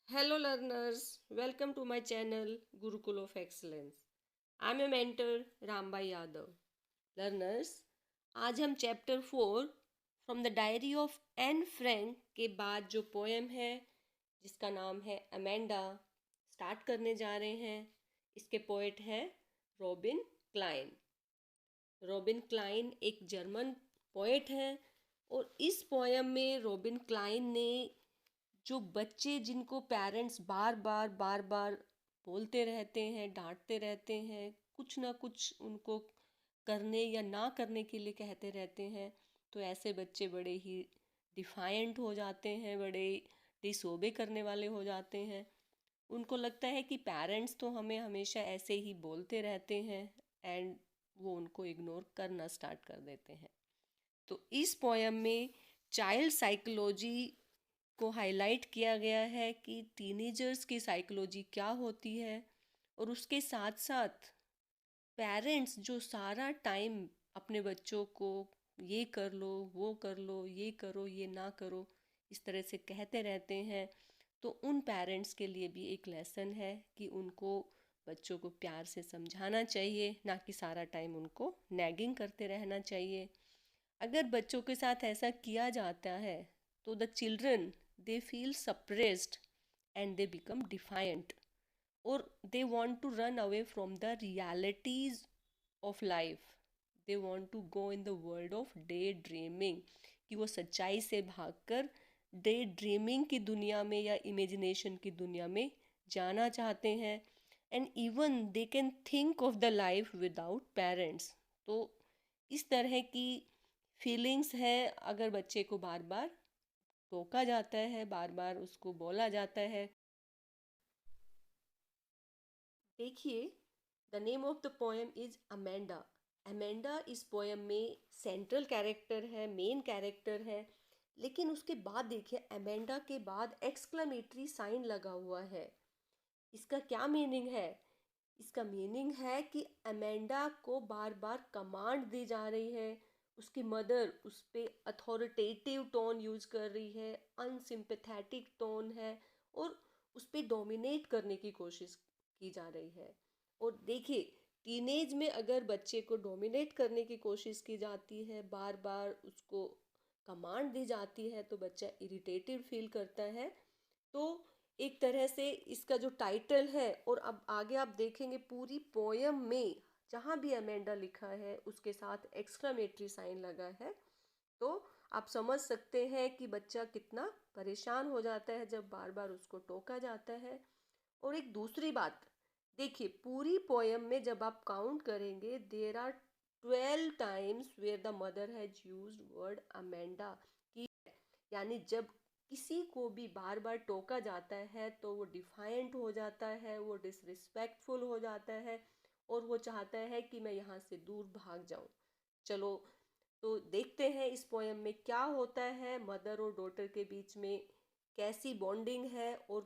Hello, learners. Welcome to my channel Gurukul of Excellence. I'm your mentor Rambai Yadav. Learners, आज हम chapter 4 from the diary of Anne Frank के बाद जो poem है जिसका नाम है अमेंडा स्टार्ट करने जा रहे हैं। इसके पोएट हैं रॉबिन क्लाइन। रॉबिन क्लाइन एक जर्मन पोएट हैं और इस पोएम में रॉबिन क्लाइन ने जो बच्चे जिनको पेरेंट्स बार बार बोलते रहते हैं, डांटते रहते हैं, कुछ ना कुछ उनको करने या ना करने के लिए कहते रहते हैं, तो ऐसे बच्चे बड़े ही डिफाइंट हो जाते हैं, बड़े डिसोबे करने वाले हो जाते हैं। उनको लगता है कि पेरेंट्स तो हमें हमेशा ऐसे ही बोलते रहते हैं एंड वो उनको इग्नोर करना स्टार्ट कर देते हैं। तो इस पोएम में चाइल्ड साइकोलॉजी को हाईलाइट किया गया है कि टीनेजर्स की साइकोलॉजी क्या होती है और उसके साथ साथ पेरेंट्स जो सारा टाइम अपने बच्चों को ये कर लो, वो कर लो, ये करो, ये ना करो, इस तरह से कहते रहते हैं, तो उन पेरेंट्स के लिए भी एक लेसन है कि उनको बच्चों को प्यार से समझाना चाहिए, ना कि सारा टाइम उनको नैगिंग करते रहना चाहिए। अगर बच्चों के साथ ऐसा किया जाता है तो the children they feel suppressed and they become defiant और they want to run away from the realities of life. They want to go in the world of day dreaming, कि वो सच्चाई से भागकर डे ड्रीमिंग की दुनिया में या इमेजिनेशन की दुनिया में जाना चाहते हैं। And even they can think of the life without parents. तो इस तरह की फीलिंग्स है अगर बच्चे को बार बार टोका जाता है, बार बार उसको बोला जाता है। देखिए, the name of the poem is Amanda. Amanda इस पोएम में सेंट्रल कैरेक्टर है, मेन कैरेक्टर है, लेकिन उसके बाद देखिए अमेंडा के बाद एक्सक्लेमेटरी साइन लगा हुआ है। इसका क्या मीनिंग है? इसका मीनिंग है कि अमेंडा को बार बार कमांड दी जा रही है, उसकी मदर उस पर अथॉरिटेटिव टोन यूज कर रही है, अनसिंपैथेटिक टोन है और उस पर डोमिनेट करने की कोशिश की जा रही है। और देखिए, टीनेज में अगर बच्चे को डोमिनेट करने की कोशिश की जाती है, बार बार उसको कमांड दी जाती है, तो बच्चा इरिटेटेड फील करता है। तो एक तरह से इसका जो टाइटल है, और अब आगे आप देखेंगे पूरी पोयम में जहाँ भी अमेंडा लिखा है उसके साथ एक्सक्लेमेटरी साइन लगा है, तो आप समझ सकते हैं कि बच्चा कितना परेशान हो जाता है जब बार बार उसको टोका जाता है। और एक दूसरी बात, देखिए पूरी पोयम में जब आप काउंट करेंगे there are 12 times where the mother has used word Amanda, कि यानी जब किसी को भी बार बार टोका जाता है तो वो डिफाइंट हो जाता है, वो डिसरिस्पेक्टफुल हो जाता है और वो चाहता है कि मैं यहाँ से दूर भाग जाऊँ। चलो, तो देखते हैं इस पोएम में क्या होता है, मदर और डॉटर के बीच में कैसी बॉन्डिंग है और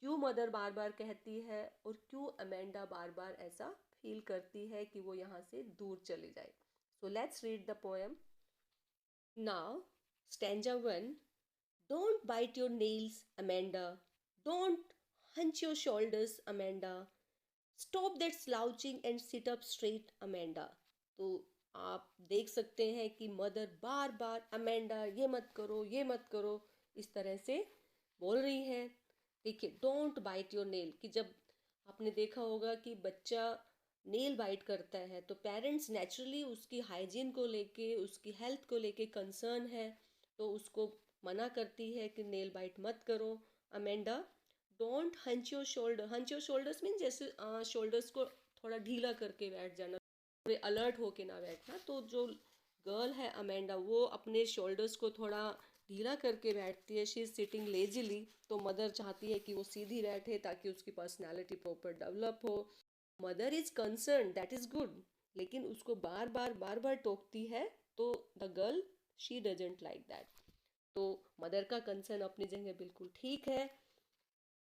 क्यों मदर बार बार कहती है और क्यों अमेंडा बार बार ऐसा फील करती है कि वो यहाँ से दूर चली जाए। So let's read the poem now. Stanza 1। Don't bite your nails, Amanda. Don't hunch your shoulders, Amanda. Stop that slouching and sit up straight, Amanda. तो आप देख सकते हैं कि मदर बार बार अमेंडा ये मत करो, ये मत करो, इस तरह से बोल रही है। देखिए, डोंट बाइट योर नेल, कि जब आपने देखा होगा कि बच्चा नेल बाइट करता है तो पेरेंट्स नेचुरली उसकी हाइजीन को लेके, उसकी हेल्थ को लेके कंसर्न है, तो उसको मना करती है कि नेल बाइट मत करो Amanda. Don't hunch your shoulder, hunch your shoulders mean जैसे शोल्डर्स को थोड़ा ढीला करके बैठ जाना, थोड़े अलर्ट होके ना बैठना। तो जो गर्ल है अमेंडा, वो अपने शोल्डर्स को थोड़ा ढीला करके बैठती है, शी इज़ सिटिंग लेजिली। तो मदर चाहती है कि वो सीधी बैठे ताकि उसकी पर्सनालिटी प्रॉपर डेवलप हो। Mother is concern, that is good, लेकिन उसको बार बार टोकती है, तो the girl she doesn't like that. तो मदर का कंसर्न अपनी जगह बिल्कुल ठीक है।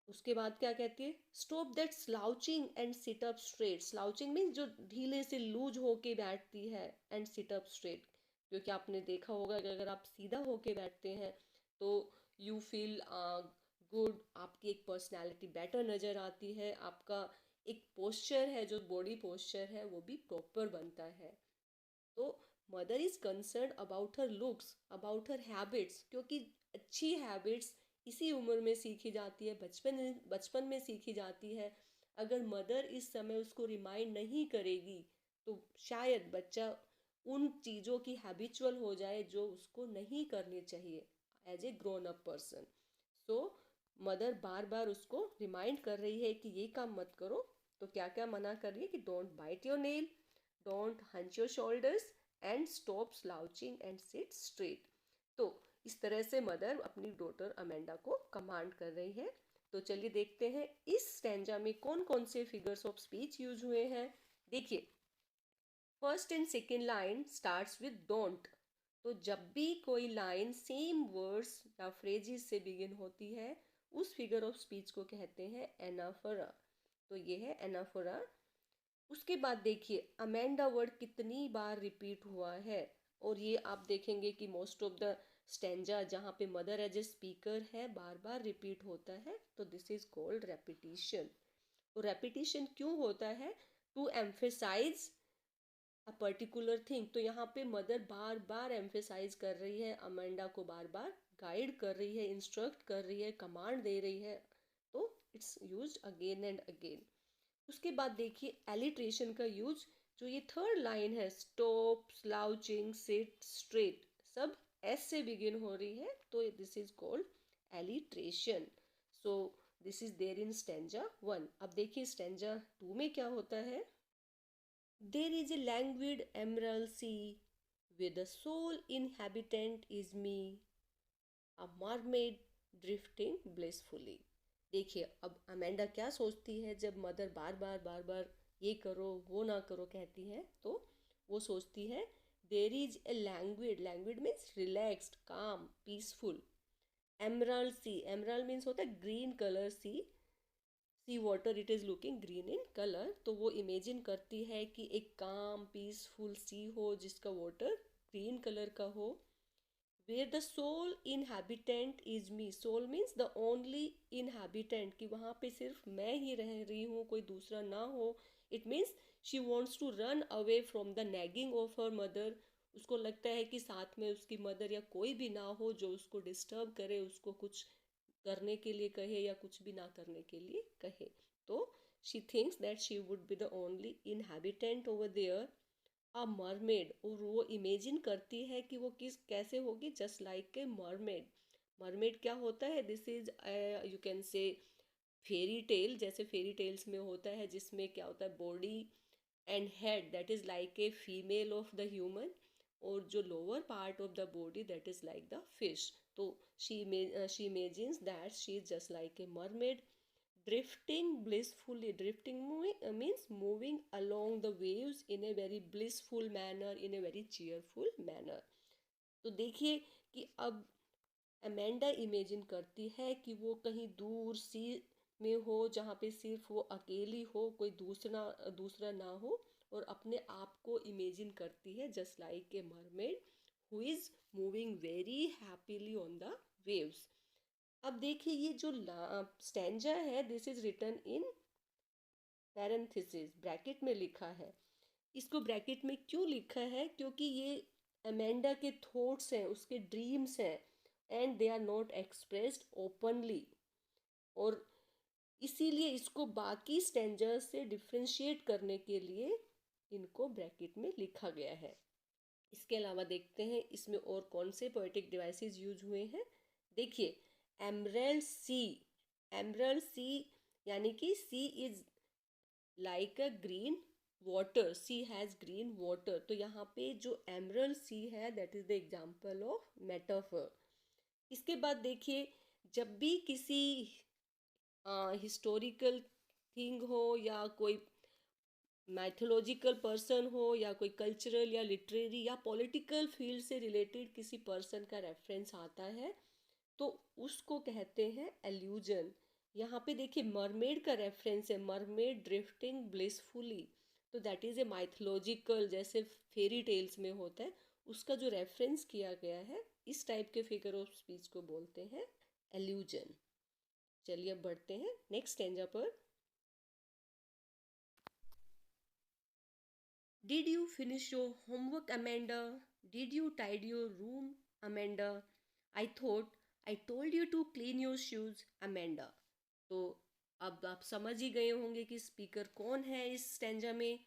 उसके बाद क्या कहती है? Stop that slouching and sit up straight. Slouching means जो ढीले से लूज होके बैठती है, एंड सिट अप स्ट्रेट, क्योंकि आपने देखा होगा कि अगर आप सीधा होके बैठते हैं तो यू फील गुड, आपकी एक पर्सनैलिटी बेटर नज़र आती है, आपका एक पोस्चर है, जो बॉडी पोस्चर है वो भी प्रॉपर बनता है। तो mother is concern about her looks, about her habits, क्योंकि अच्छी हैबिट्स इसी उम्र में सीखी जाती है, बचपन बचपन में सीखी जाती है। अगर मदर इस समय उसको रिमाइंड नहीं करेगी तो शायद बच्चा उन चीज़ों की हैबिचुअल हो जाए जो उसको नहीं करनी चाहिए as a grown up person. So mother बार बार उसको रिमाइंड कर रही है कि ये काम मत करो। तो क्या क्या मना कर रही है कि don't bite your nail, don't hunch your shoulders and stop slouching and sit straight. तो इस तरह से मदर अपनी डॉटर अमेंडा को कमांड कर रही है। तो चलिए देखते हैं इस स्टैंजा में कौन कौन से फिगर्स ऑफ स्पीच यूज हुए हैं। देखिए, first and second line starts with don't. तो जब भी कोई लाइन सेम वर्ड्स या फ्रेजेस से बिगिन होती है, उस फिगर ऑफ स्पीच को कहते हैं एनाफोरा। तो ये है एनाफोरा। उसके बाद देखिए अमेंडा वर्ड कितनी बार रिपीट हुआ है, और ये आप देखेंगे कि मोस्ट ऑफ द स्टेंजा जहाँ पे मदर एज ए स्पीकर है बार बार रिपीट होता है, तो दिस इज कॉल्ड रेपिटिशन। तो रेपिटिशन क्यों होता है? To emphasise a particular thing. तो यहाँ पे मदर बार बार एम्फेसाइज कर रही है, अमेंडा को बार बार गाइड कर रही है, इंस्ट्रक्ट कर रही है, कमांड दे रही है। तो it's use again and again. उसके बाद देखिए एलिट्रेशन का यूज। जो ये थर्ड लाइन है, स्टॉप स्लाउचिंग सिट स्ट्रेट, सब एस से बिगिन हो रही है, तो this is called alliteration. So this is there in stanza 1। अब देखिए स्टेंजा 2 में क्या होता है। There is a languid emerald sea with the sole inhabitant is me, a mermaid drifting blissfully। देखिए अब अमेंडा क्या सोचती है जब मदर बार बार ये करो वो ना करो कहती है, तो वो सोचती है there is a languid, languid means relaxed, calm, peaceful. Emerald sea, emerald means होता है green colour sea, sea water it is looking green in colour. तो वो इमेजिन करती है कि एक काम पीसफुल सी हो जिसका वाटर ग्रीन कलर का हो। Where the sole inhabitant is me, sole means the only inhabitant, कि वहाँ पे सिर्फ मैं ही रह रही हूँ, कोई दूसरा ना हो। It means she wants to run away from the nagging of her mother. उसको लगता है कि साथ में उसकी मदर या कोई भी ना हो जो उसको डिस्टर्ब करे, उसको कुछ करने के लिए कहे या कुछ भी ना करने के लिए कहे। तो she thinks that she would be the only inhabitant over there, a mermaid. और वो इमेजिन करती है कि वो किस कैसे होगी, just like a mermaid. Mermaid क्या होता है? दिस इज यू कैन से फेरी टेल, जैसे फेरी टेल्स में होता है जिसमें क्या होता है, body and head that is like a female of the human, और जो lower part of the body that is like the fish. तो she imagines that she is just like a mermaid drifting blissfully। drifting means moving along the waves in a very blissful manner, in a very cheerful manner। तो देखिए कि अब Amanda imagine करती है कि वो कहीं दूर सी में हो जहाँ पे सिर्फ वो अकेली हो, कोई दूसरा दूसरा ना हो, और अपने आप को इमेजिन करती है just like a mermaid who is moving very happily on the waves. अब देखिए ये जो स्टैंजा है this is written in parenthesis, bracket में लिखा है। इसको ब्रैकेट में क्यों लिखा है? क्योंकि ये अमेंडा के थॉट्स हैं, उसके ड्रीम्स हैं, and they are not expressed openly, और इसीलिए इसको बाकी स्टैंजर्स से डिफ्रेंशिएट करने के लिए इनको ब्रैकेट में लिखा गया है। इसके अलावा देखते हैं इसमें और कौन से पोएटिक डिवाइसेस यूज हुए हैं। देखिए एमरल्ड सी, एमरल्ड सी यानी कि sea is like a green water, sea has green water. तो यहाँ पे जो एमरल्ड सी है that is the example of metaphor. इसके बाद देखिए जब भी किसी हिस्टोरिकल थिंग हो या कोई मैथोलॉजिकल पर्सन हो या कोई कल्चरल या लिटरेरी या पॉलिटिकल फील्ड से रिलेटेड किसी पर्सन का रेफरेंस आता है, तो उसको कहते हैं एल्यूजन। यहाँ पे देखिए मरमेड का रेफरेंस है, मरमेड ड्रिफ्टिंग ब्लिसफुली, तो दैट इज़ ए माइथोलॉजिकल, जैसे फेरी टेल्स में होता है, उसका जो रेफरेंस किया गया है, इस टाइप के फिगर ऑफ स्पीच को बोलते हैं एल्यूजन। चलिए अब बढ़ते हैं नेक्स्ट स्टेंजा पर। Did you finish your homework, Amanda? Did you tidy your room, Amanda? I thought I told you to clean your shoes, Amanda. तो अब आप समझ ही गए होंगे कि स्पीकर कौन है इस स्टेंजा में।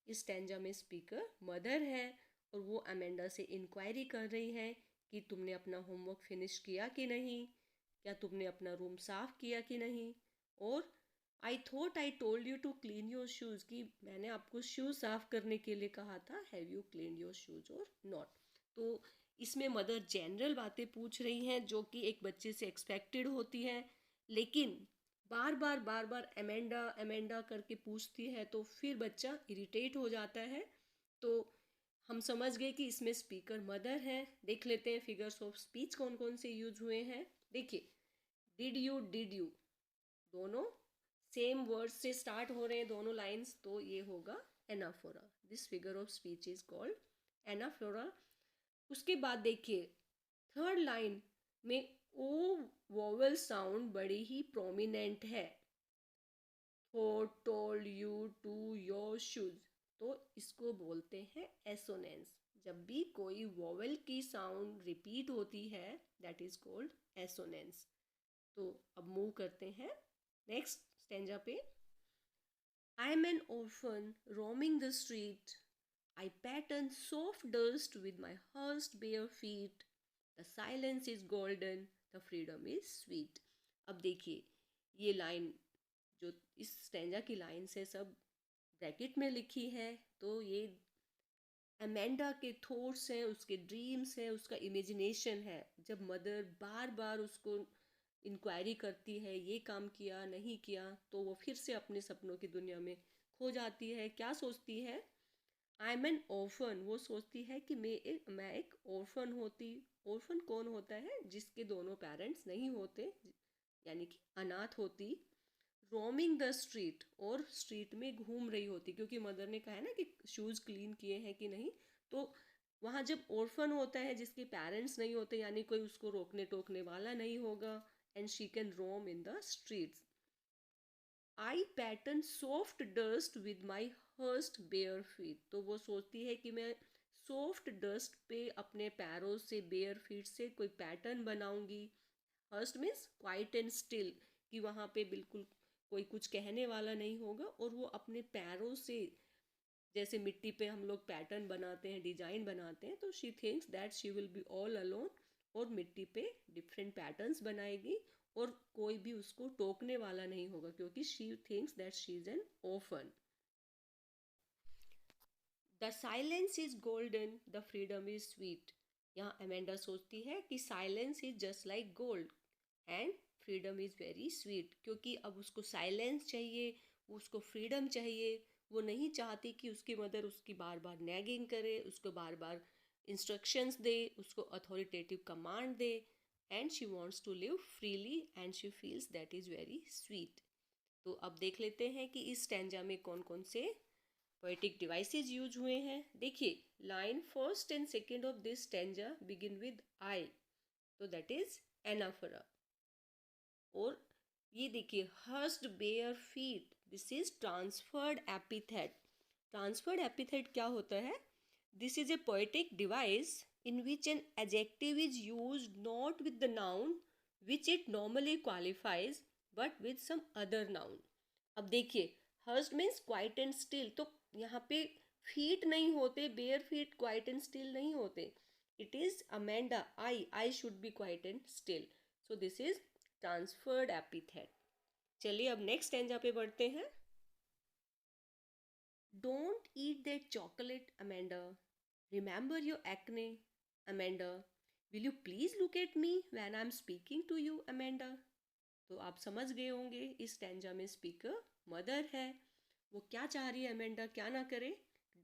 इस स्टेंजा में स्पीकर मदर है और वो अमेंडा से इंक्वायरी कर रही है कि तुमने अपना होमवर्क फिनिश किया कि नहीं, क्या तुमने अपना रूम साफ किया कि नहीं। और I thought I told you to clean your shoes, कि मैंने आपको शूज़ साफ़ करने के लिए कहा था, have you clean your shoes और नॉट। तो इसमें मदर जनरल बातें पूछ रही हैं जो कि एक बच्चे से एक्सपेक्टेड होती हैं, लेकिन बार बार अमेंडा अमेंडा करके पूछती है तो फिर बच्चा इरिटेट हो जाता है। तो हम समझ गए कि इसमें स्पीकर मदर है। देख लेते हैं फिगर्स ऑफ स्पीच कौन कौन से यूज हुए हैं। देखिए, डिड यू दोनों सेम वर्ड से स्टार्ट हो रहे हैं दोनों लाइंस, तो ये होगा anaphora. This figure of speech is called anaphora. उसके बाद देखिए थर्ड लाइन में ओ वोवेल साउंड बड़ी ही प्रोमिनेंट है। Thought, told, you, to, your, shoes, तो इसको बोलते हैं एसोनेंस। जब भी कोई वोवेल की साउंड रिपीट होती है दैट इज कॉल्ड एसोनेंस। तो अब मूव करते हैं नेक्स्ट स्टेंजा पे। I am an orphan roaming the street. I pattern soft dust with my hushed bare feet. The silence is golden, the freedom is sweet. अब देखिए ये line जो इस स्टेंजा की लाइन से सब ब्रैकेट में लिखी है, तो ये अमेंडा के थॉट्स हैं, उसके ड्रीम्स हैं, उसका इमेजिनेशन है। जब मदर बार बार उसको इंक्वायरी करती है ये काम किया नहीं किया, तो वो फिर से अपने सपनों की दुनिया में खो जाती है। क्या सोचती है? आई एम एन ऑर्फन, वो सोचती है कि मैं एक ऑर्फन होती। ऑर्फन कौन होता है? जिसके दोनों पेरेंट्स नहीं होते, यानी कि अनाथ होती। रोमिंग द स्ट्रीट, और स्ट्रीट में घूम रही होती, क्योंकि मदर ने कहा है ना कि शूज़ क्लीन किए हैं कि नहीं। तो वहाँ जब ऑर्फन होता है जिसके पेरेंट्स नहीं होते, यानी कोई उसको रोकने टोकने वाला नहीं होगा, and she can roam in the streets. I pattern soft dust with my hushed bare feet, तो वो सोचती है कि मैं सॉफ्ट डस्ट पे अपने पैरों से, बेयर फीट से कोई पैटर्न बनाऊंगी। Hushed means quiet and still, कि वहाँ पे बिल्कुल कोई कुछ कहने वाला नहीं होगा, और वो अपने पैरों से, जैसे मिट्टी पे हम लोग पैटर्न बनाते हैं, डिजाइन बनाते हैं, तो she thinks that she will be all alone, और मिट्टी पे डिफरेंट पैटर्न्स बनाएगी और कोई भी उसको टोकने वाला नहीं होगा, क्योंकि she thinks that she is an orphan. The silence is golden, the freedom is sweet. यहाँ अमेंडा सोचती है कि silence is just like gold and freedom is very sweet, क्योंकि अब उसको साइलेंस चाहिए, उसको फ्रीडम चाहिए। वो नहीं चाहती कि उसकी मदर उसकी बार बार नैगिंग करे, उसको बार बार इंस्ट्रक्शंस दे, उसको अथॉरिटेटिव कमांड दे, and she wants to live freely and she feels that is very sweet. तो अब देख लेते हैं कि इस स्टैंजा में कौन कौन से पोएटिक डिवाइसेस यूज हुए हैं। देखिए, line first and second of this stanza begin with I, तो दैट इज एनाफोरा। और ये देखिए hushed bare feet, this is transferred epithet. Transferred epithet क्या होता है? This is a poetic device in which an adjective is used not with the noun which it normally qualifies but with some other noun. अब देखिए hushed means quiet and still, तो यहाँ पे feet नहीं होते, bear feet quiet and still नहीं होते। It is Amanda, I should be quiet and still, so this is transferred epithet. चलिए अब नेक्स्ट स्टेंजा पे बढ़ते हैं। Don't eat that chocolate Amanda, remember your acne Amanda, will you please look at me when I am speaking to you Amanda. तो आप समझ गए होंगे इस स्टेंजा में स्पीकर मदर है। वो क्या चाह रही है अमेंडा क्या ना करे?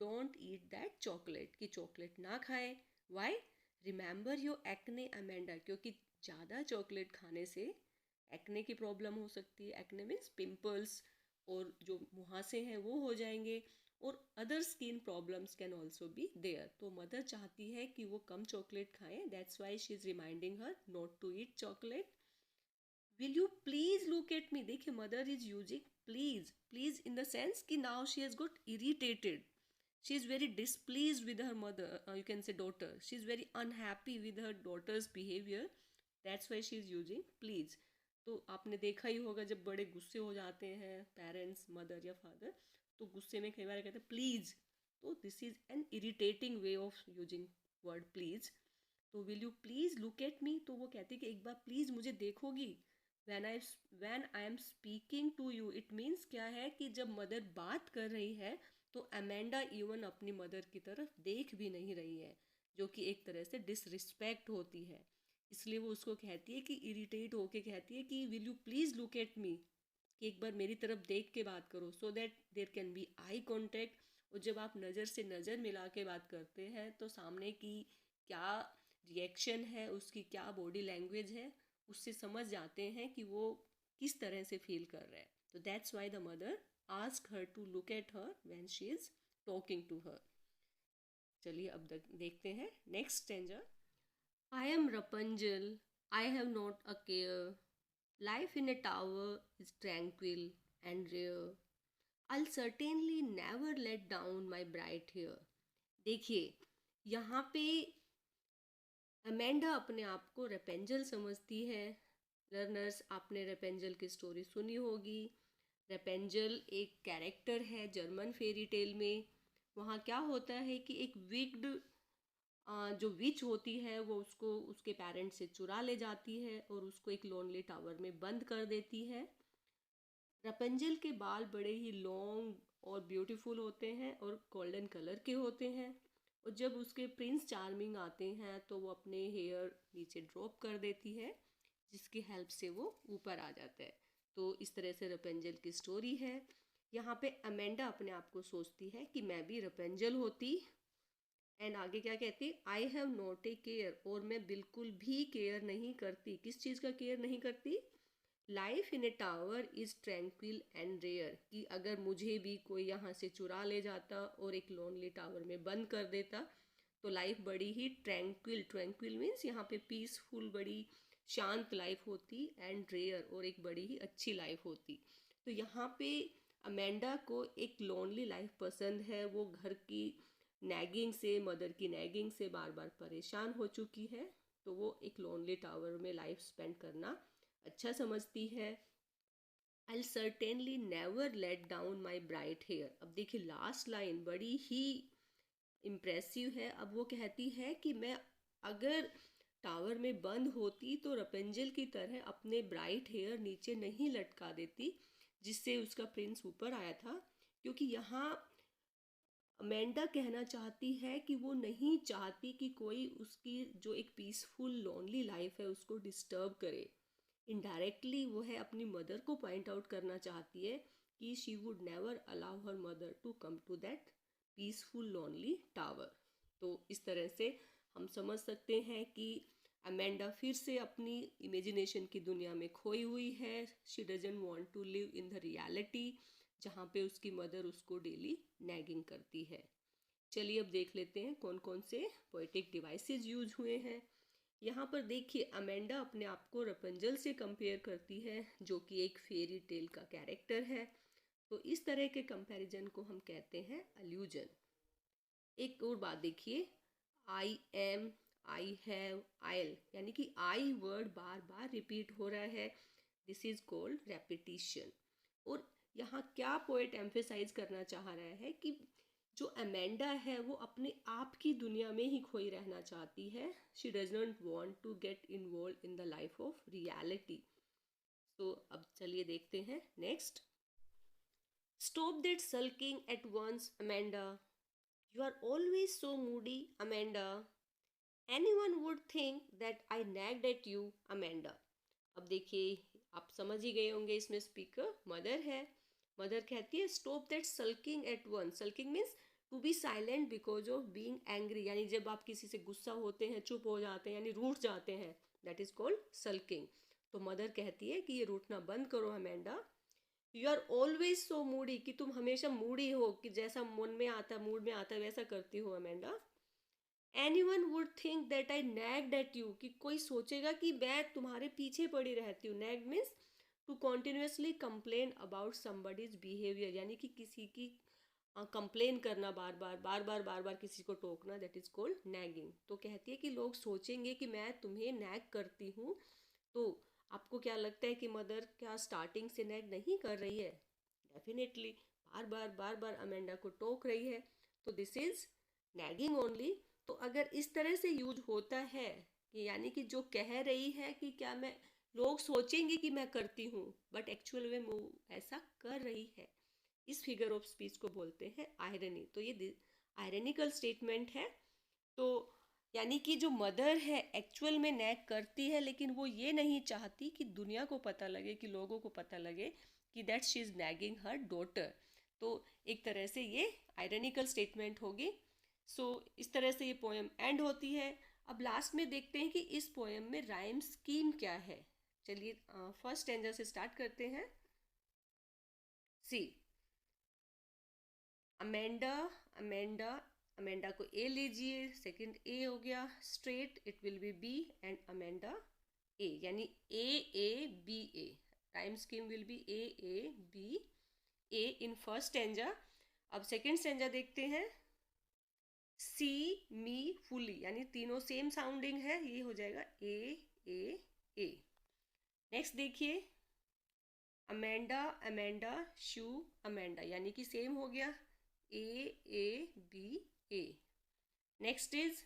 डोंट ईट दैट चॉकलेट, कि चॉकलेट ना खाए। Why? Remember your acne Amanda, क्योंकि ज़्यादा चॉकलेट खाने से एक्ने की प्रॉब्लम हो सकती है। एक्ने मीन्स पिंपल्स, और जो मुहासे हैं वो हो जाएंगे, और other skin problems can also be there. तो मदर चाहती है कि वो कम चॉकलेट खाएं, that's why she is reminding her not to eat chocolate. Will you please look at me. देखिए mother is using please, please in the sense कि now she has got irritated, she is very displease with her mother, you can say daughter, she is very unhappy with her daughter's behaviour, that's why she is using please. तो आपने देखा ही होगा जब बड़े गुस्से हो जाते हैं पेरेंट्स, मदर या फादर, तो गुस्से में कई बार कहते हैं प्लीज, तो this is an irritating way of using word please. तो will you please look at me, तो वो कहती है कि एक बार प्लीज मुझे देखोगी। When I am speaking to you, it means क्या है कि जब मदर बात कर रही है तो अमेंडा इवन अपनी मदर की तरफ देख भी नहीं रही है, जो कि एक तरह से डिसरिस्पेक्ट होती है। इसलिए वो उसको कहती है कि इरिटेट होके कहती है कि will you please look at me, कि एक बार मेरी तरफ देख के बात करो, so that there can be eye contact. और जब आप नज़र से नज़र मिला के बात करते हैं तो सामने की क्या रिएक्शन है, उसकी क्या बॉडी लैंग्वेज है, उससे समझ जाते हैं कि वो किस तरह से फील कर रहा है। तो that's why the mother ask her to look at her when she is talking to her. चलिए अब देखते हैं next stanza. I am Rapunzel, I have not a care, life in a tower is tranquil and rare. I'll certainly never let down my bright hair. देखिए यहाँ पे Amanda अपने आप को रेपेंजल समझती है। लर्नर्स, आपने रेपेंजल की स्टोरी सुनी होगी। रेपेंजल एक कैरेक्टर है जर्मन फेरी टेल में। वहाँ क्या होता है कि एक विग्ड जो विच होती है वो उसको उसके पेरेंट्स से चुरा ले जाती है और उसको एक लोनली टावर में बंद कर देती है। रपेंजल के बाल बड़े ही लॉन्ग और ब्यूटीफुल होते हैं और गोल्डन कलर के होते हैं। और जब उसके प्रिंस चार्मिंग आते हैं तो वो अपने हेयर नीचे ड्रॉप कर देती है, जिसकी हेल्प से वो ऊपर आ जाता है। तो इस तरह से रपेंजल की स्टोरी है। यहाँ पे अमेंडा अपने आप को सोचती है कि मैं भी रपेंजल होती। एंड आगे क्या कहती, आई हैव नॉट ए केयर, और मैं बिल्कुल भी केयर नहीं करती। किस चीज़ का केयर नहीं करती? Life in a tower is tranquil and rare, कि अगर मुझे भी कोई यहाँ से चुरा ले जाता और एक लोनली टावर में बंद कर देता तो लाइफ बड़ी ही ट्रैंक्विल, ट्रैंक्विल मीन्स यहाँ पे पीसफुल, बड़ी शांत लाइफ होती, एंड रेयर, और एक बड़ी ही अच्छी लाइफ होती। तो यहाँ पे अमेंडा को एक लोनली लाइफ पसंद है। वो घर की नैगिंग से, मदर की नैगिंग से बार बार परेशान हो चुकी है, तो वो एक लोनली टावर में लाइफ स्पेंड करना अच्छा समझती है। I certainly never let down my bright hair. अब देखिए लास्ट लाइन बड़ी ही इम्प्रेसिव है। अब वो कहती है कि मैं अगर टावर में बंद होती तो रपेंजल की तरह अपने ब्राइट हेयर नीचे नहीं लटका देती, जिससे उसका प्रिंस ऊपर आया था। क्योंकि यहाँ अमेंडा कहना चाहती है कि वो नहीं चाहती कि कोई उसकी जो एक पीसफुल लोनली लाइफ है उसको डिस्टर्ब करे। इनडायरेक्टली वो है अपनी मदर को पॉइंट आउट करना चाहती है कि she would never allow her mother to come to that peaceful lonely tower. तो इस तरह से हम समझ सकते हैं कि अमेंडा फिर से अपनी इमेजिनेशन की दुनिया में खोई हुई है। She doesn't want to live in the reality, जहाँ पे उसकी मदर उसको डेली नैगिंग करती है। चलिए अब देख लेते हैं कौन कौन से पोएटिक डिवाइसेस यूज हुए हैं। यहाँ पर देखिए अमेंडा अपने आप को रपेंजल से कंपेयर करती है, जो कि एक फेरी टेल का कैरेक्टर है। तो इस तरह के कंपैरिजन को हम कहते हैं अल्यूजन। एक और बात देखिए, आई एम, आई हैव, आइल, यानी कि आई वर्ड बार बार रिपीट हो रहा है, दिस इज कॉल्ड रेपिटिशन। और यहाँ क्या पोएट एम्फेसाइज करना चाह रहा है कि जो अमेंडा है वो अपने आप की दुनिया में ही खोई रहना चाहती है। She does not want to get involve in the life of reality. तो अब चलिए देखते हैं next. Stop that sulking at once Amanda, you are always so moody Amanda, anyone would think that I nagged at you Amanda. अब देखिए आप समझ ही गए होंगे, इसमें स्पीकर मदर है। मदर कहती है stop that sulking at once. Sulking means to be silent because of being angry, यानी जब आप किसी से गुस्सा होते हैं, चुप हो जाते हैं, यानी रूठ जाते हैं, दैट इज कॉल्ड सल्किंग। तो मदर कहती है कि ये रूठना बंद करो Amanda. You are always so moody, कि तुम हमेशा मूडी हो, कि जैसा मन में आता, मूड में आता वैसा करती हो Amanda. Anyone would think that I nagged at you, कि कोई सोचेगा कि मैं तुम्हारे पीछे पड़ी रहती हूँ. Nagged means to continuously complain about somebody's behaviour, यानी कि किसी की कंप्लेन करना, बार बार किसी को टोकना, दैट इज कॉल्ड नैगिंग. तो कहती है कि लोग सोचेंगे कि मैं तुम्हें नैग करती हूँ. तो आपको क्या लगता है कि मदर क्या स्टार्टिंग से नैग नहीं कर रही है? डेफिनेटली बार बार अमेंडा को टोक रही है. तो दिस इज नैगिंग ओनली. तो अगर इस तरह से यूज होता है कि यानी कि जो कह रही है कि क्या मैं, लोग सोचेंगे कि मैं करती हूँ, बट एक्चुअल में वो ऐसा कर रही है, इस फिगर ऑफ स्पीच को बोलते हैं आयरनी. तो ये आयरनिकल स्टेटमेंट है. तो यानी कि जो मदर है एक्चुअल में नैग करती है, लेकिन वो ये नहीं चाहती कि दुनिया को पता लगे, कि लोगों को पता लगे कि that she is nagging her daughter. तो एक तरह से ये आयरनिकल स्टेटमेंट होगी. सो इस तरह से ये पोएम एंड होती है. अब लास्ट में देखते हैं कि इस पोएम में राइम स्कीम क्या है. चलिए फर्स्ट स्टैंजा से स्टार्ट करते हैं. सी, अमेंडा, अमेंडा, अमेंडा को ए लीजिए, सेकंड ए हो गया. Straight it will be B and Amanda A, यानी A B A. Rhyme scheme will be A B A in first stanza. अब सेकंड स्टैंजा देखते हैं. सी मी फुली, यानी तीनों सेम साउंडिंग है, ये हो जाएगा ए. नेक्स्ट देखिए, अमेंडा, अमेंडा, शू, अमेंडा, यानी कि सेम हो गया A B A. Next is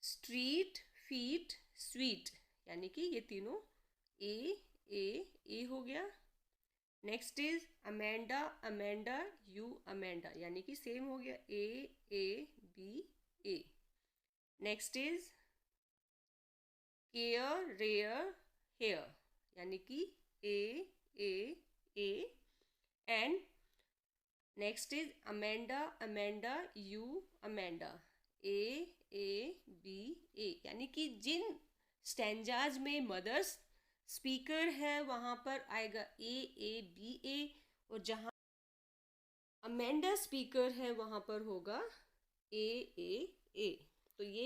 street, feet, sweet, यानी कि ये तीनों ए हो गया. Next is Amanda, Amanda, you, Amanda, यानी कि सेम हो गया A B A. Next is care, rare, hair, यानी कि A and next is Amanda, Amanda, you, Amanda, A B A, यानी कि जिन स्टैंजाज में मदर्स स्पीकर है वहाँ पर आएगा ए बी ए, और जहाँ अमेंडा स्पीकर है वहाँ पर होगा ए. तो ये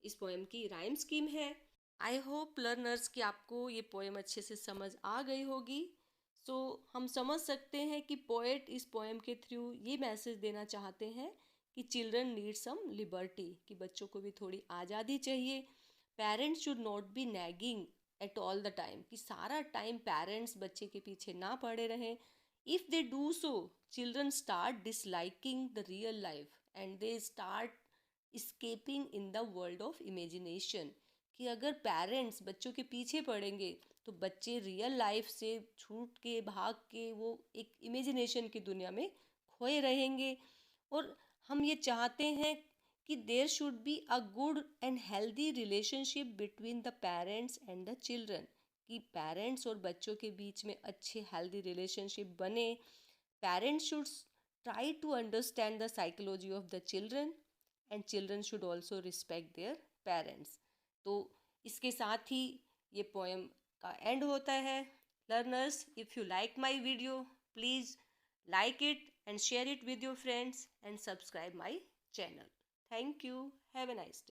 इस पोएम की राइम स्कीम है. आई होप लर्नर्स कि आपको ये पोएम अच्छे से समझ आ गई होगी. सो हम समझ सकते हैं कि पोएट इस पोएम के थ्रू ये मैसेज देना चाहते हैं कि चिल्ड्रन नीड सम लिबर्टी, कि बच्चों को भी थोड़ी आज़ादी चाहिए. Parents should not be nagging at all the time, कि सारा टाइम पेरेंट्स बच्चे के पीछे ना पड़े रहें. If they do so, children start disliking the real life and they start escaping in the world of imagination. कि अगर पेरेंट्स बच्चों के पीछे पड़ेंगे तो बच्चे रियल लाइफ से छूट के, भाग के, वो एक इमेजिनेशन की दुनिया में खोए रहेंगे. और हम ये चाहते हैं कि there should be a good and healthy relationship between the parents and the children, कि पेरेंट्स और बच्चों के बीच में अच्छे हेल्दी रिलेशनशिप बने. Parents should try to understand the psychology of the children and children should also respect their parents. तो इसके साथ ही ये पोएम का एंड होता है. Learners, if you like my video, please like it and share it with your friends and subscribe my channel. Thank you. Have a nice day.